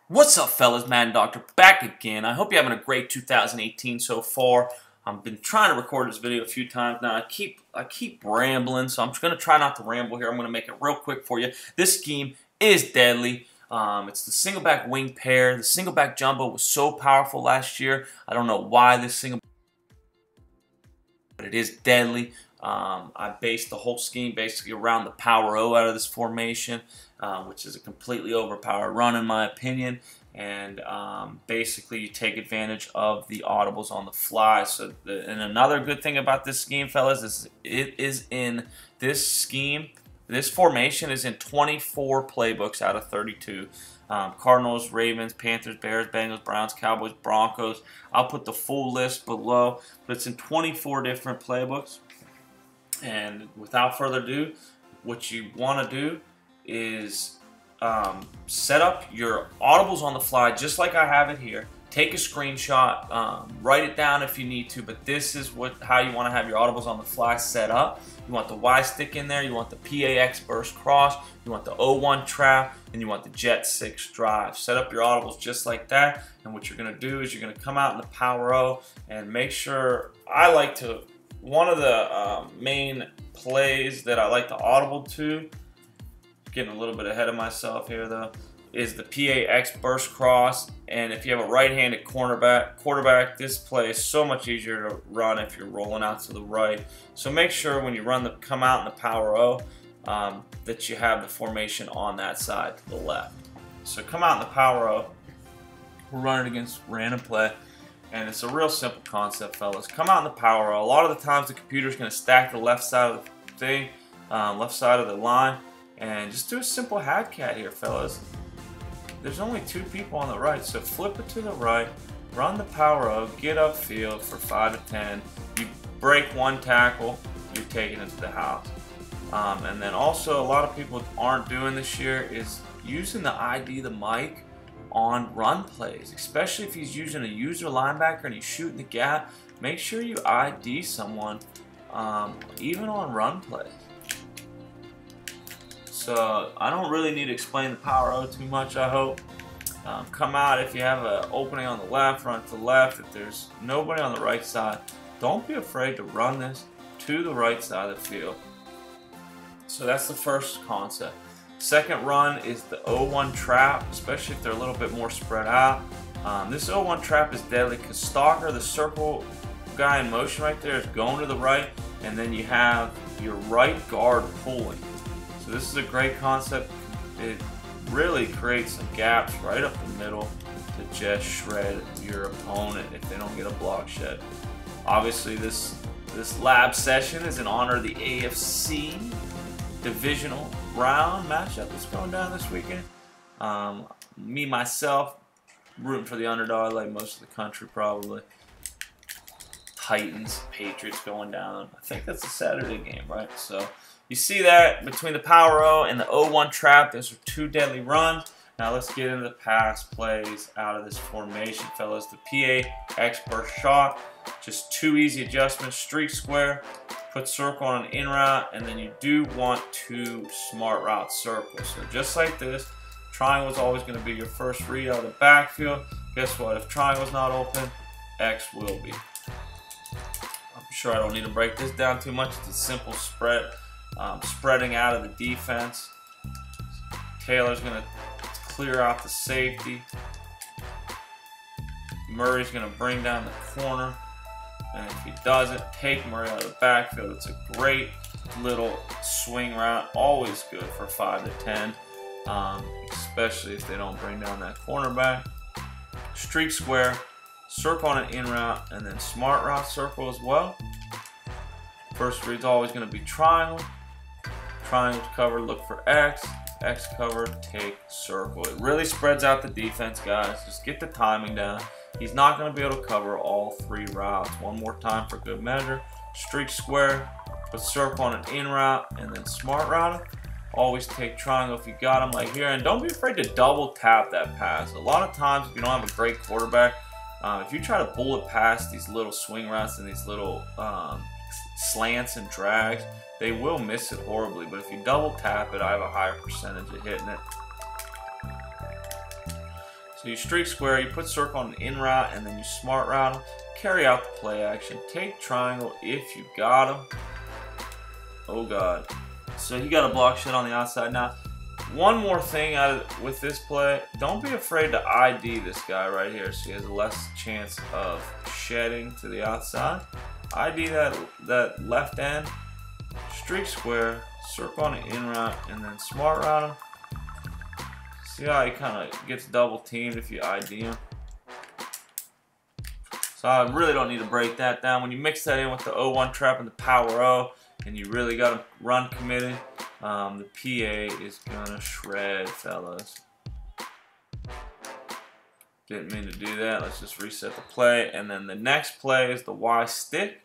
What's up, fellas? Madden Doctor back again. I hope you're having a great 2018 so far. I've been trying to record this video a few times now. I keep rambling, so I'm just going to try not to ramble here. I'm going to make it real quick for you. This scheme is deadly. It's the single-back wing pair. The single-back jumbo was so powerful last year. I don't know why this single, but it is deadly. I based the whole scheme basically around the power O out of this formation, which is a completely overpowered run in my opinion. And basically you take advantage of the audibles on the fly. So and another good thing about this scheme, fellas, is it is in this scheme. This formation is in 24 playbooks out of 32. Cardinals, Ravens, Panthers, Bears, Bengals, Browns, Cowboys, Broncos. I'll put the full list below, but it's in 24 different playbooks. And without further ado, what you want to do is set up your audibles on the fly just like I have it here. Take a screenshot, write it down if you need to, but this is how you want to have your audibles on the fly set up. You want the Y stick in there, you want the PAX burst cross, you want the O1 trap, and you want the Jet 6 drive. Set up your audibles just like that, and what you're going to do is you're going to come out in the Power O and make sure, one of the main plays that I like to audible to, getting a little bit ahead of myself here though, is the PAX burst cross. And if you have a right-handed quarterback, this play is so much easier to run if you're rolling out to the right. So make sure when you come out in the Power O that you have the formation on that side to the left. So come out in the Power O. We're running against random play. And it's a real simple concept, fellas. Come out in the Power O. A lot of the times the computer's going to stack the left side of the thing, left side of the line, and just do a simple hat cat here, fellas. There's only two people on the right, so flip it to the right, run the Power O, get upfield for 5 to 10. You break one tackle, you're taking it to the house. And then also a lot of people aren't doing this year is using the ID the mic on run plays, especially if he's using a user linebacker and he's shooting the gap. Make sure you ID someone even on run plays. So I don't really need to explain the Power O too much, I hope. Come out if you have an opening on the left, run to the left. If there's nobody on the right side, don't be afraid to run this to the right side of the field. So that's the first concept. Second run is the O1 trap, especially if they're a little bit more spread out. This O1 trap is deadly because Stalker, the circle guy in motion right there, is going to the right, and then you have your right guard pulling. So this is a great concept. It really creates some gaps right up the middle to just shred your opponent if they don't get a block shed. Obviously this lab session is in honor of the AFC divisional round matchup that's going down this weekend. Me, myself, rooting for the underdog like most of the country probably. Titans, Patriots going down. I think that's a Saturday game, right? So you see that between the Power O and the O1 trap, those are two deadly runs. Now let's get into the pass plays out of this formation, fellas. The PAX burst shot, just two easy adjustments. Streak square, put circle on an in route, and then you do want two smart route circles. So just like this, triangle is always going to be your first read out of the backfield. Guess what? If triangle's not open, X will be. I'm sure I don't need to break this down too much. It's a simple spread, spreading out of the defense. Taylor's going to clear out the safety. Murray's going to bring down the corner. And if he doesn't, take Murray out of the backfield. It's a great little swing route. Always good for 5 to 10, especially if they don't bring down that cornerback. Streak square, circle on an in route, and then smart route circle as well. First read's always going to be triangle. Triangle's covered, look for X. X covered, take circle. It really spreads out the defense, guys. Just get the timing down. He's not going to be able to cover all three routes. One more time for good measure. Streak square, put circle on an in route, and then smart route. Always take triangle if you got him like here. And don't be afraid to double tap that pass. A lot of times if you don't have a great quarterback, if you try to bullet past these little swing routes and these little slants and drags, they will miss it horribly. But if you double tap it, I have a higher percentage of hitting it. So you streak square, you put circle on an in route, and then you smart route them. Carry out the play action. Take triangle if you got him. Oh god. So he got a block shit on the outside. Now, one more thing with this play. Don't be afraid to ID this guy right here so he has a less chance of shedding to the outside. ID that left end. Streak square. Circle on an in route, and then smart route him. See how he kind of gets double teamed if you ID him? So I really don't need to break that down. When you mix that in with the 0-1 trap and the power O, and you really got to run committed, the PA is going to shred, fellas. Didn't mean to do that. Let's just reset the play. And then the next play is the Y stick.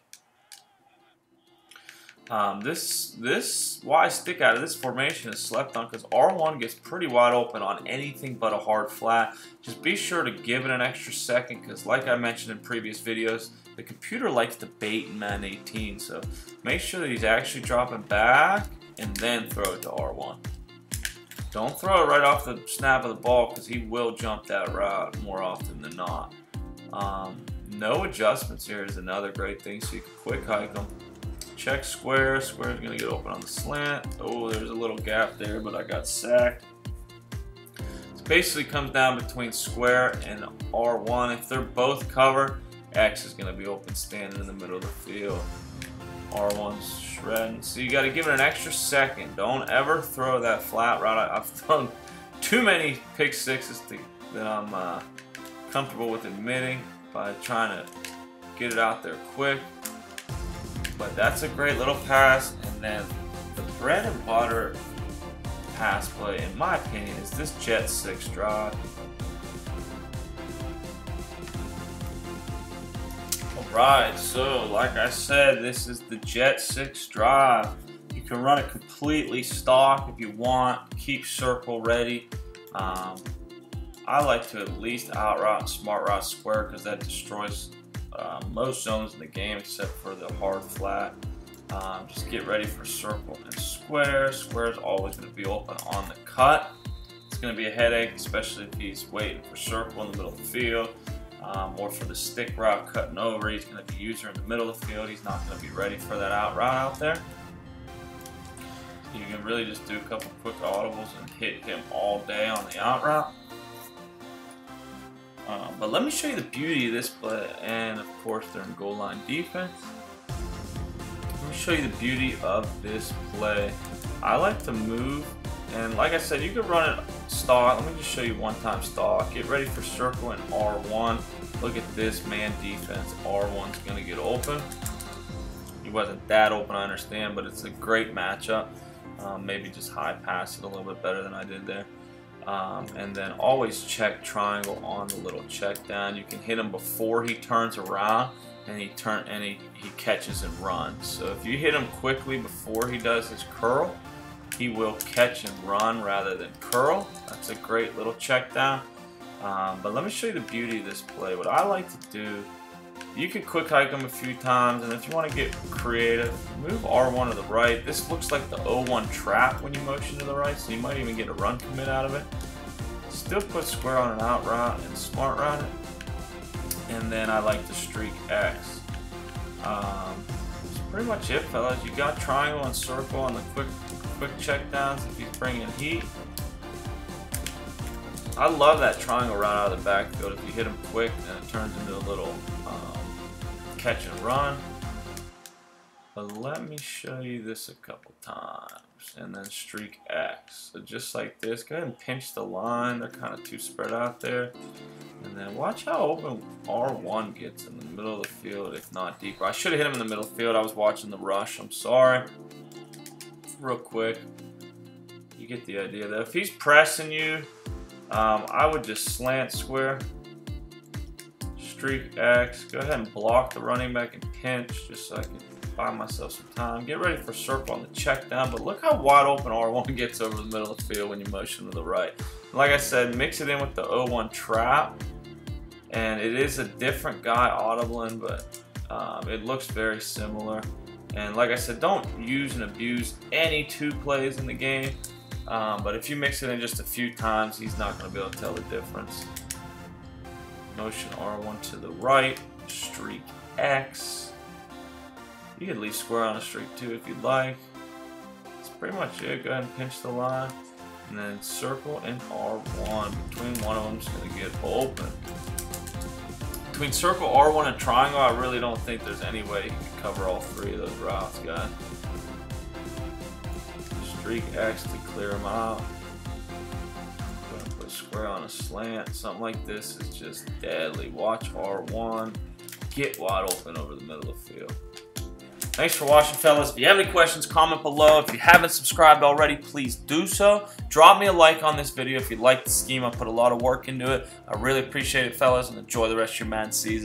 This Y stick out of this formation is slept on because R1 gets pretty wide open on anything but a hard flat. Just be sure to give it an extra second because, like I mentioned in previous videos, the computer likes to bait in Madden 18. So make sure that he's actually dropping back and then throw it to R1. Don't throw it right off the snap of the ball because he will jump that route more often than not. No adjustments here is another great thing, so you can quick hike them. Check square. Square's going to get open on the slant. Oh, there's a little gap there, but I got sacked. It basically comes down between square and R1. If they're both covered, X is going to be open standing in the middle of the field. R1's shredding. So you got to give it an extra second. Don't ever throw that flat route. I've thrown too many pick sixes that I'm comfortable with admitting by trying to get it out there quick. But that's a great little pass, and then the bread and butter pass play, in my opinion, is this jet 6 drive. Alright, so like I said, this is the jet 6 drive. You can run it completely stock if you want, keep circle ready. I like to at least out route and smart route square because that destroys most zones in the game except for the hard flat. Just get ready for circle and square. Square is always going to be open on the cut. It's going to be a headache, especially if he's waiting for circle in the middle of the field, or for the stick route cutting over. He's going to be user in the middle of the field. He's not going to be ready for that out route out there. You can really just do a couple quick audibles and hit him all day on the out route. But let me show you the beauty of this play, and of course they're in goal line defense. Let me show you the beauty of this play. I like to move, and like I said, you can run it stock. Let me just show you one time stock. Get ready for circle and R1. Look at this man defense. R1's going to get open. He wasn't that open, I understand, but it's a great matchup. Maybe just high pass it a little bit better than I did there. And then always check triangle on the little check down. You can hit him before he turns around, and he catches and runs. So if you hit him quickly before he does his curl, he will catch and run rather than curl. That's a great little check down. But let me show you the beauty of this play. What I like to do, you can quick hike him a few times, and if you want to get creative, move R1 to the right. This looks like the 0-1 trap when you motion to the right, so you might even get a run commit out of it. Still put square on an out route and smart route it. And then I like to streak X. That's pretty much it, fellas. You got triangle and circle on the quick check downs if he's bringing heat. I love that triangle route out of the backfield. If you hit him quick, then it turns into a little catch and run. But let me show you this a couple times, and then streak X. So just like this, go ahead and pinch the line. They're kind of too spread out there. And then watch how open R1 gets in the middle of the field, if not deeper. I should have hit him in the middle of the field. I was watching the rush. I'm sorry. Real quick. You get the idea though. If he's pressing you, I would just slant square. Streak X. Go ahead and block the running back and pinch just so I can buy myself some time. Get ready for circle on the check down, but look how wide open R1 gets over the middle of the field when you motion to the right. Like I said, mix it in with the 0-1 trap, and it is a different guy audibling, but it looks very similar. And like I said, don't use and abuse any two plays in the game, but if you mix it in just a few times, he's not going to be able to tell the difference. motion R1 to the right, streak X. You can leave square on a streak too if you'd like. That's pretty much it. Go ahead and pinch the line, and then circle and R1. Between one of them is going to get open. Between circle, R1, and triangle, I really don't think there's any way you can cover all three of those routes, guys. Streak X to clear them out. Put square on a slant. Something like this is just deadly. Watch R1 get wide open over the middle of the field. Thanks for watching, fellas. If you have any questions, comment below. If you haven't subscribed already, please do so. Drop me a like on this video if you like the scheme. I put a lot of work into it. I really appreciate it, fellas, and enjoy the rest of your Madden season.